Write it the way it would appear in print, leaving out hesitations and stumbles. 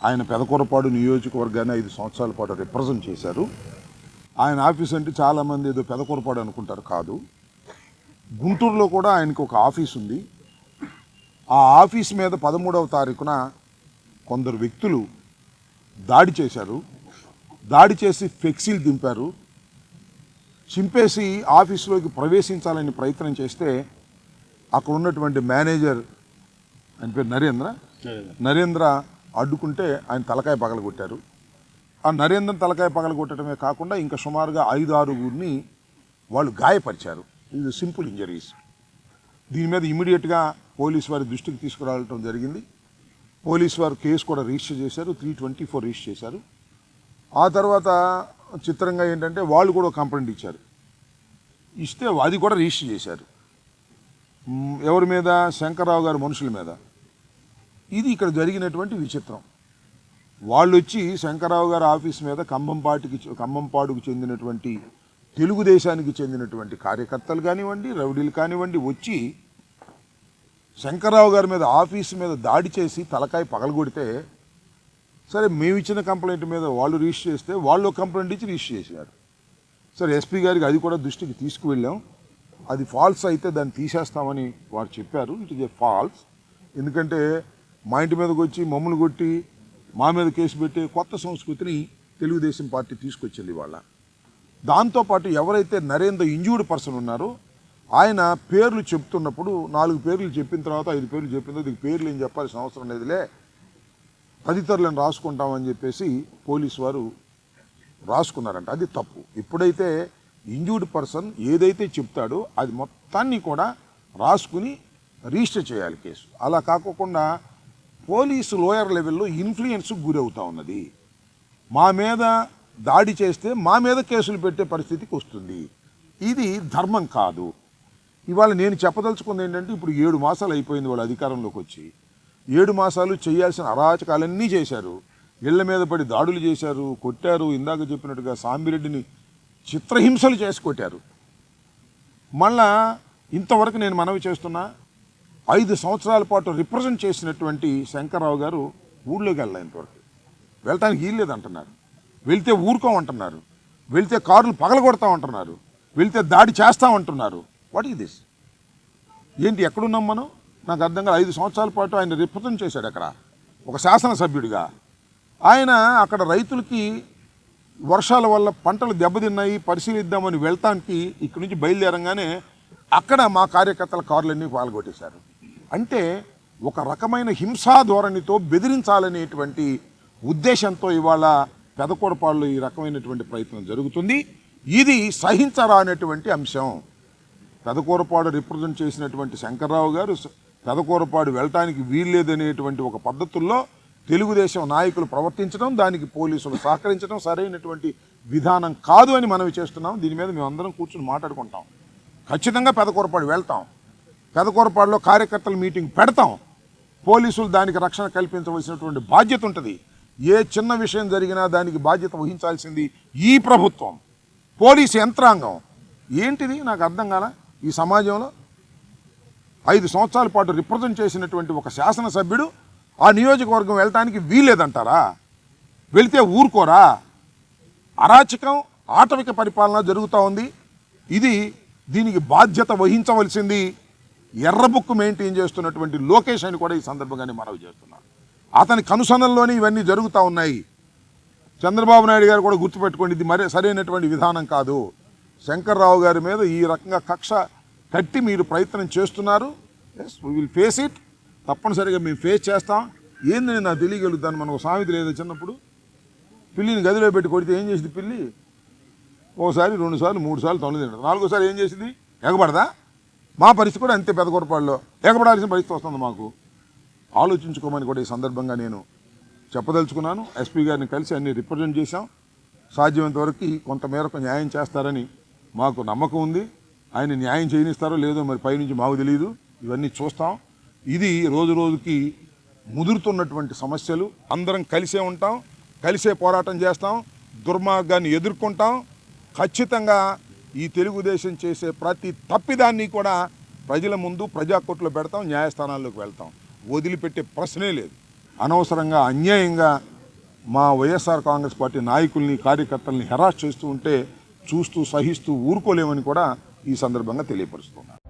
ఆయన పెదకూరపాడు నియోజకవర్గాన్ని 5 సంవత్సరాల పాటు రిప్రజెంట్ చేశారు. ఆయన ఆఫీస్ అంటే చాలామంది ఏదో పెదకూరపాడు అనుకుంటారు, కాదు. గుంటూరులో కూడా ఆయనకు ఒక ఆఫీస్ ఉంది. ఆ ఆఫీస్ మీద 13వ తారీఖున కొందరు వ్యక్తులు దాడి చేశారు. దాడి చేసి ఫ్లెక్సీలు దింపారు. చింపేసి ఆఫీసులోకి ప్రవేశించాలని ప్రయత్నం చేస్తే అక్కడ ఉన్నటువంటి మేనేజర్, ఆయన పేరు నరేంద్ర అడ్డుకుంటే ఆయన తలకాయ పగలగొట్టారు. ఆ నరేంద్రన్ తలకాయ పగలగొట్టడమే కాకుండా ఇంకా సుమారుగా 5-6 వాళ్ళు గాయపరిచారు. ఇది సింపుల్ ఇంజరీస్. దీని మీద ఇమీడియట్గా పోలీసు వారి దృష్టికి తీసుకురావడం జరిగింది. పోలీసు వారు కేసు కూడా రిజిస్టర్ చేశారు, 324 రిజిస్టర్ చేశారు. ఆ తర్వాత చిత్రంగా ఏంటంటే వాళ్ళు కూడా కంప్లైంట్ ఇచ్చారు. ఇస్తే అది కూడా రిజిస్టర్ చేశారు. ఎవరి మీద? శంకర్రావు గారి మనుషుల మీద. ఇది ఇక్కడ జరిగినటువంటి విచిత్రం. వాళ్ళు వచ్చి శంకర్రావు గారి ఆఫీస్ మీద ఖమ్మంపాడుకు చెందినటువంటి తెలుగుదేశానికి చెందినటువంటి కార్యకర్తలు కానివ్వండి, రౌడీలు కానివ్వండి, వచ్చి శంకర్రావు గారి మీద ఆఫీసు మీద దాడి చేసి తలకాయ పగలగొడితే, సరే మేము ఇచ్చిన కంప్లైంట్ మీద వాళ్ళు రిజిస్టర్ చేస్తే వాళ్ళు కంప్లైంట్ ఇచ్చి రిజిస్టర్ చేశారు. సరే ఎస్పీ గారికి అది కూడా దృష్టికి తీసుకువెళ్ళాం. అది ఫాల్స్ అయితే దాన్ని తీసేస్తామని వారు చెప్పారు. It is a falls. ఎందుకంటే మా ఇంటి మీదకి వచ్చి మమ్మల్ని కొట్టి మా మీద కేసు పెట్టి కొత్త సంస్కృతిని తెలుగుదేశం పార్టీ తీసుకొచ్చింది వాళ్ళ. దాంతోపాటు ఎవరైతే నరేంద్ర ఇంజూర్డ్ పర్సన్ ఉన్నారో ఆయన పేర్లు చెప్తున్నప్పుడు 4 పేర్లు చెప్పిన తర్వాత 5 పేర్లు చెప్పిందో దీనికి పేర్లు ఏం చెప్పాల్సిన అవసరం లేదులే, తదితరులను రాసుకుంటామని చెప్పేసి పోలీసు వారు రాసుకున్నారంట. అది తప్పు. ఇప్పుడైతే ఇంజూర్డ్ పర్సన్ ఏదైతే చెప్తాడో అది మొత్తాన్ని కూడా రాసుకుని రిజిస్టర్ చేయాలి కేసు. అలా కాకుండా పోలీసు లోయర్ లెవెల్లో ఇన్ఫ్లుయెన్స్కి గురవుతూ ఉన్నది. మా మీద దాడి చేస్తే మా మీద కేసులు పెట్టే పరిస్థితికి వస్తుంది. ఇది ధర్మం కాదు. ఇవాళ నేను చెప్పదలుచుకుంది ఏంటంటే, ఇప్పుడు 7 మాసాలు అయిపోయింది వాళ్ళు అధికారంలోకి వచ్చి. 7 మాసాలు చేయాల్సిన అరాచకాలన్నీ చేశారు. ఇళ్ల మీద పడి దాడులు చేశారు, కొట్టారు. ఇందాక చెప్పినట్టుగా సాంబిరెడ్డిని చిత్రహింసలు చేసి కొట్టారు. మళ్ళా ఇంతవరకు నేను మనవి చేస్తున్నా, 5 సంవత్సరాల పాటు రిప్రజెంట్ చేసినటువంటి శంకర్రావు గారు ఊళ్ళోకి ఇంతవరకు వెళ్ళటానికి వీల్లేదంటున్నారు. వెళ్తే ఊరుకోమంటున్నారు, వెళ్తే కార్లు పగలగొడతామంటున్నారు, వెళ్తే దాడి చేస్తామంటున్నారు. What is this? ఏంటి, ఎక్కడున్నాం మనం? నాకు అర్థం కాదు. 5 సంవత్సరాల పాటు ఆయన రిప్రజెంట్ చేశాడు అక్కడ ఒక శాసనసభ్యుడిగా. ఆయన అక్కడ రైతులకి వర్షాల వల్ల పంటలు దెబ్బతిన్నాయి పరిశీలిద్దామని వెళ్తానికి ఇక్కడి నుంచి బయలుదేరంగానే అక్కడ మా కార్యకర్తల కార్లన్నీ పాల్గొట్టేశారు. అంటే ఒక రకమైన హింసా ధోరణితో బెదిరించాలనేటువంటి ఉద్దేశంతో ఇవాళ పెదకూరపాడులో ఈ రకమైనటువంటి ప్రయత్నం జరుగుతుంది. ఇది సహించరానటువంటి అంశం. పెదకూరపాడు రిప్రజెంట్ చేసినటువంటి శంకర్రావు గారు పెదకూరపాడు వెళ్ళటానికి వీల్లేదనేటువంటి ఒక పద్ధతుల్లో తెలుగుదేశం నాయకులు ప్రవర్తించడం, దానికి పోలీసులు సహకరించడం సరైనటువంటి విధానం కాదు అని మనవి చేస్తున్నాం. దీని మీద మేము అందరం కూర్చొని మాట్లాడుకుంటాం. ఖచ్చితంగా పెదకూరపాడు వెళ్తాం. పెదకూరపాడులో కార్యకర్తల మీటింగ్ పెడతాం. పోలీసులు దానికి రక్షణ కల్పించవలసినటువంటి బాధ్యత ఉంటుంది. ఏ చిన్న విషయం జరిగినా దానికి బాధ్యత వహించాల్సింది ఈ ప్రభుత్వం, పోలీసు యంత్రాంగం. ఏంటిది నాకు అర్థం కాల. ఈ సమాజంలో 5 సంవత్సరాల పాటు రిప్రజెంట్ చేసినటువంటి ఒక శాసనసభ్యుడు ఆ నియోజకవర్గం వెళ్ళటానికి వీల్లేదంటారా? వెళితే ఊరుకోరా? అరాచకం, ఆటవిక పరిపాలన జరుగుతూ ఉంది. దీనికి బాధ్యత వహించవలసింది ఎర్రబుక్కు మెయింటైన్ చేస్తున్నటువంటి లోకేష్ అని కూడా ఈ సందర్భంగానే మనవి చేస్తున్నాను. అతని కనుసనల్లోనే ఇవన్నీ జరుగుతూ ఉన్నాయి. చంద్రబాబు నాయుడు గారు కూడా గుర్తుపెట్టుకోండి, ఇది మరే సరైనటువంటి విధానం కాదు. శంకర్రావు గారి మీద ఈ రకంగా కక్ష కట్టి మీరు ప్రయత్నం చేస్తున్నారు. Yes, we will face it. తప్పనిసరిగా మేము ఫేస్ చేస్తాం. ఏందని నాకు తెలియగలుగుతాను. మనకు సామెత లేదా, చిన్నప్పుడు పిల్లిని గదిలో పెట్టి కొడితే ఏం చేసింది పిల్లి? ఒకసారి 2 సార్లు 3 సార్లు తొండ తింటుంది. 4వ సారి ఏం చేసింది? ఎగబడదా? మా పరిస్థితి కూడా అంతే. పెదకూరపాడులో ఎగబడాల్సిన పరిస్థితి వస్తుంది మాకు. ఆలోచించుకోమని కూడా ఈ సందర్భంగా నేను చెప్పదలుచుకున్నాను. ఎస్పీ గారిని కలిసి అన్ని రిప్రజెంట్ చేశాం. సాధ్యమైనంత వరకు కొంతమేరకు న్యాయం చేస్తారని మాకు నమ్మకం ఉంది. ఆయన న్యాయం చేయనిస్తారో లేదో మరి పైనుంచి మాకు తెలియదు. ఇవన్నీ చూస్తాం. ఇది రోజు రోజుకి ముదురుతున్నటువంటి సమస్యలు. అందరం కలిసే ఉంటాం, కలిసే పోరాటం చేస్తాం, దుర్మార్గాన్ని ఎదుర్కొంటాం. ఖచ్చితంగా ఈ తెలుగుదేశం చేసే ప్రతి తప్పిదాన్ని కూడా ప్రజల ముందు ప్రజాకోర్టులో పెడతాం, న్యాయస్థానాల్లోకి వెళ్తాం. వదిలిపెట్టే ప్రశ్నే లేదు. అనవసరంగా అన్యాయంగా మా వైఎస్ఆర్ కాంగ్రెస్ పార్టీ నాయకుల్ని కార్యకర్తల్ని హెరాస్ చేస్తూ ఉంటే చూస్తూ సహిస్తూ ఊరుకోలేమని కూడా ఈ సందర్భంగా తెలియపరుస్తున్నాను.